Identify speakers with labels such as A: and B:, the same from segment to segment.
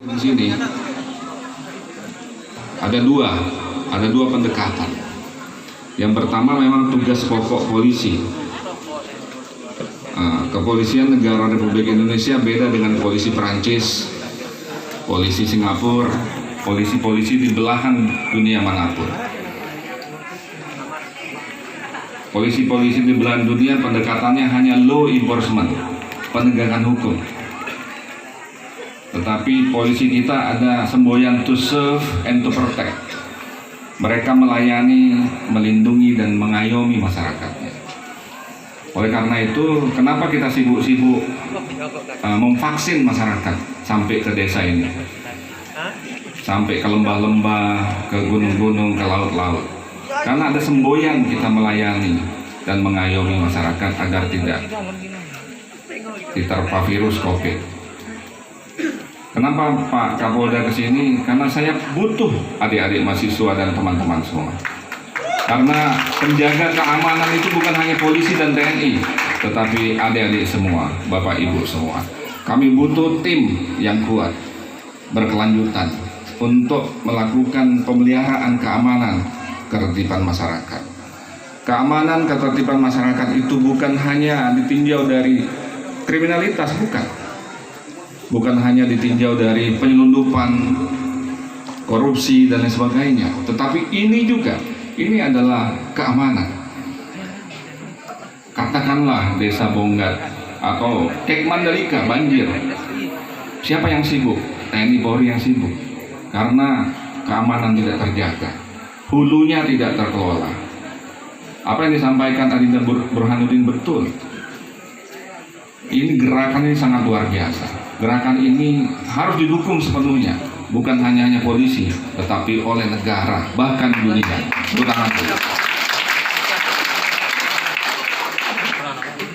A: Di sini ada dua pendekatan. Yang pertama memang tugas pokok polisi. Kepolisian negara Republik Indonesia beda dengan polisi Perancis, polisi Singapura, polisi-polisi di belahan dunia manapun. Polisi-polisi di belahan dunia pendekatannya hanya law enforcement, penegakan hukum. Tetapi polisi kita ada semboyan to serve and to protect. Mereka melayani, melindungi dan mengayomi masyarakatnya. Oleh karena itu, kenapa kita sibuk-sibuk memvaksin masyarakat sampai ke desa ini, sampai ke lembah-lembah, ke gunung-gunung, ke laut-laut? Karena ada semboyan kita melayani dan mengayomi masyarakat agar tidak diterpa virus COVID. Kenapa Pak Kapolda kesini? Karena saya butuh adik-adik mahasiswa dan teman-teman semua. Karena penjaga keamanan itu bukan hanya polisi dan TNI, tetapi adik-adik semua, Bapak Ibu semua. Kami butuh tim yang kuat, berkelanjutan untuk melakukan pemeliharaan keamanan ketertiban masyarakat. Keamanan ketertiban masyarakat itu bukan hanya ditinjau dari kriminalitas, bukan hanya ditinjau dari penyelundupan, korupsi dan lain sebagainya, tetapi ini adalah keamanan. Katakanlah desa Bonggat atau Kek Mandalika banjir, siapa yang sibuk? TNI Polri yang sibuk, karena keamanan tidak terjaga, hulunya tidak terkelola. Apa yang disampaikan Adinda Burhanuddin betul. Ini gerakan ini sangat luar biasa. Gerakan ini harus didukung sepenuhnya, bukan hanya polisi, tetapi oleh negara, bahkan dunia.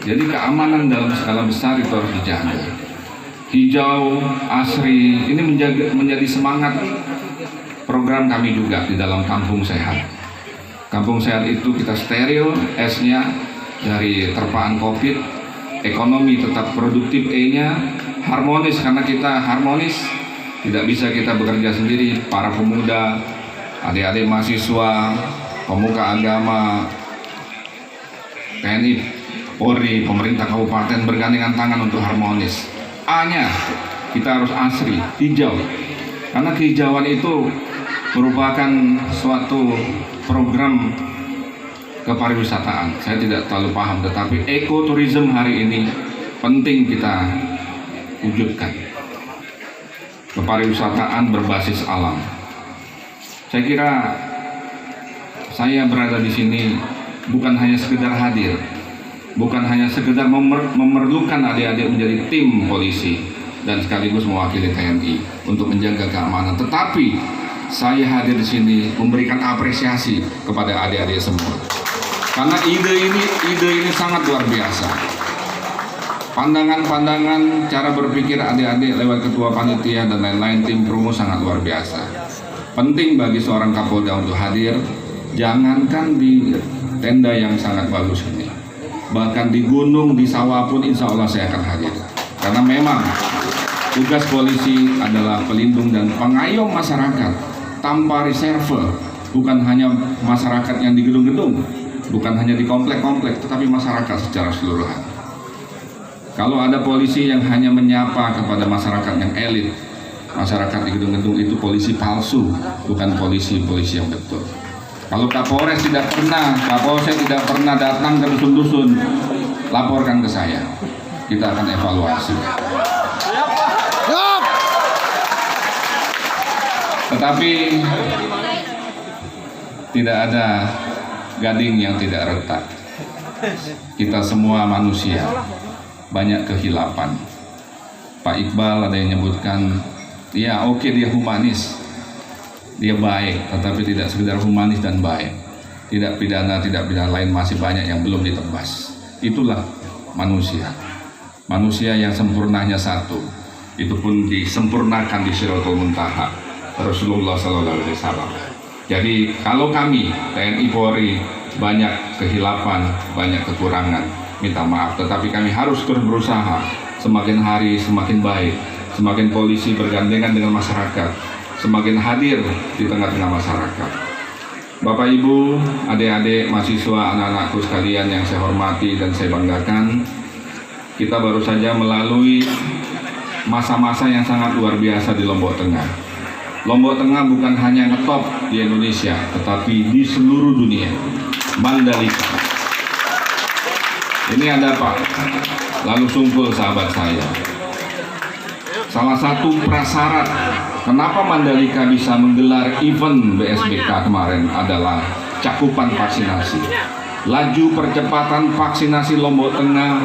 A: Jadi keamanan dalam skala besar itu harus dijaga. Hijau, asri, ini menjadi semangat program kami juga di dalam Kampung Sehat. Kampung Sehat itu kita steril S-nya dari terpaan COVID, ekonomi tetap produktif E-nya, harmonis karena kita harmonis, tidak bisa kita bekerja sendiri. Para pemuda, adik-adik mahasiswa, pemuka agama, TNI, Polri, pemerintah kabupaten bergandengan tangan untuk harmonis. A-nya kita harus asri, hijau, karena kehijauan itu merupakan suatu program kepariwisataan. Saya tidak terlalu paham, tetapi ekoturism hari ini penting kita wujudkan. Kepariwisataan berbasis alam. Saya kira saya berada di sini bukan hanya sekedar hadir, bukan hanya sekedar memerlukan adik-adik menjadi tim polisi dan sekaligus mewakili TNI untuk menjaga keamanan, tetapi saya hadir di sini memberikan apresiasi kepada adik-adik semua. Karena ide ini sangat luar biasa. Pandangan-pandangan, cara berpikir adik-adik lewat ketua panitia dan lain-lain tim promo sangat luar biasa. Penting bagi seorang Kapolda untuk hadir, jangankan di tenda yang sangat bagus ini, bahkan di gunung, di sawah pun insya Allah saya akan hadir. Karena memang tugas polisi adalah pelindung dan pengayom masyarakat tanpa reserve, bukan hanya masyarakat yang di gedung-gedung, bukan hanya di komplek-komplek, tetapi masyarakat secara keseluruhan. Kalau ada polisi yang hanya menyapa kepada masyarakat yang elit, masyarakat di gedung-gedung, itu polisi palsu, bukan polisi yang betul. Kalau Kapolres tidak pernah datang ke dusun-dusun, laporkan ke saya, kita akan evaluasi. Tetapi tidak ada gading yang tidak retak. Kita semua manusia, banyak kehilapan. Pak Iqbal ada yang menyebutkan, ya oke, dia humanis, dia baik, tetapi tidak sekedar humanis dan baik. Tidak pidana lain masih banyak yang belum ditebas. Itulah manusia. Manusia yang sempurnanya satu, itu pun disempurnakan di Syiratul Muntaha, Rasulullah SAW. Jadi kalau kami TNI Polri banyak kehilapan, banyak kekurangan, minta maaf, tetapi kami harus terus berusaha, semakin hari semakin baik, semakin polisi bergandengan dengan masyarakat, semakin hadir di tengah-tengah masyarakat. Bapak Ibu, adik-adik, mahasiswa, anak-anakku sekalian yang saya hormati dan saya banggakan, kita baru saja melalui masa-masa yang sangat luar biasa di Lombok Tengah. Lombok Tengah bukan hanya ngetop di Indonesia, tetapi di seluruh dunia. Mandalika. Ini ada Pak, lalu Sungkul sahabat saya. Salah satu prasyarat kenapa Mandalika bisa menggelar event BSBK kemarin adalah cakupan vaksinasi. Laju percepatan vaksinasi Lombok Tengah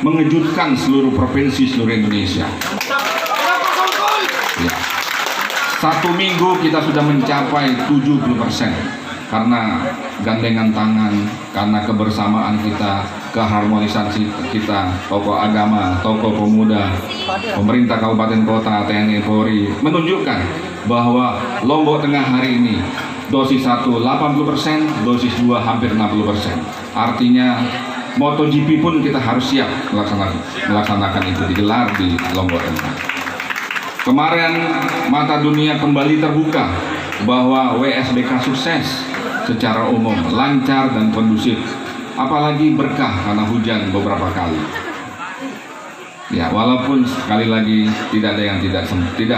A: mengejutkan seluruh provinsi seluruh Indonesia. Ya. 1 minggu kita sudah mencapai 70% karena gandengan tangan, karena kebersamaan kita, keharmonisasi kita, tokoh agama, tokoh pemuda, pemerintah kabupaten kota, TNI Polri menunjukkan bahwa Lombok Tengah hari ini dosis 1 80%, dosis 2 hampir 60%. Artinya MotoGP pun kita harus siap melaksanakan itu, digelar di Lombok Tengah. Kemarin mata dunia kembali terbuka bahwa WSBK sukses secara umum, lancar dan kondusif, apalagi berkah karena hujan beberapa kali. Ya, walaupun sekali lagi tidak ada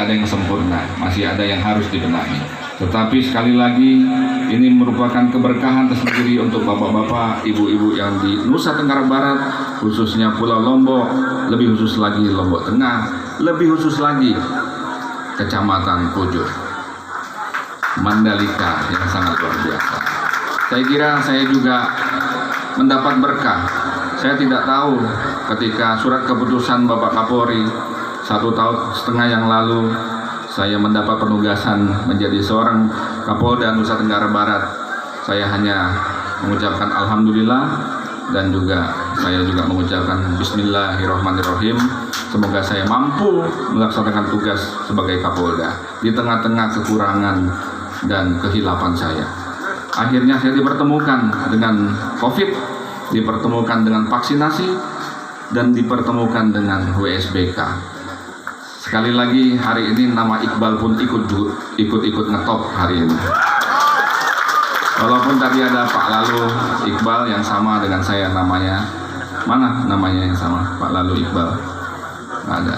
A: yang sempurna, masih ada yang harus dibenahi. Tetapi sekali lagi ini merupakan keberkahan tersendiri untuk bapak-bapak, ibu-ibu yang di Nusa Tenggara Barat, khususnya Pulau Lombok, lebih khusus lagi Lombok Tengah, lebih khusus lagi Kecamatan Pujur, Mandalika yang sangat luar biasa. Saya kira saya juga mendapat berkah. Saya tidak tahu ketika surat keputusan Bapak Kapolri 1,5 tahun yang lalu saya mendapat penugasan menjadi seorang Kapolda Nusa Tenggara Barat. Saya hanya mengucapkan Alhamdulillah dan saya juga mengucapkan Bismillahirrahmanirrahim. Semoga saya mampu melaksanakan tugas sebagai Kapolda di tengah-tengah kekurangan dan kehilapan saya. Akhirnya saya dipertemukan dengan COVID, dipertemukan dengan vaksinasi, dan dipertemukan dengan WSBK. Sekali lagi hari ini nama Iqbal pun ikut ngetop hari ini. Walaupun tadi ada Pak Lalu Iqbal yang sama dengan saya namanya. Mana namanya yang sama? Pak Lalu Iqbal? Nggak ada.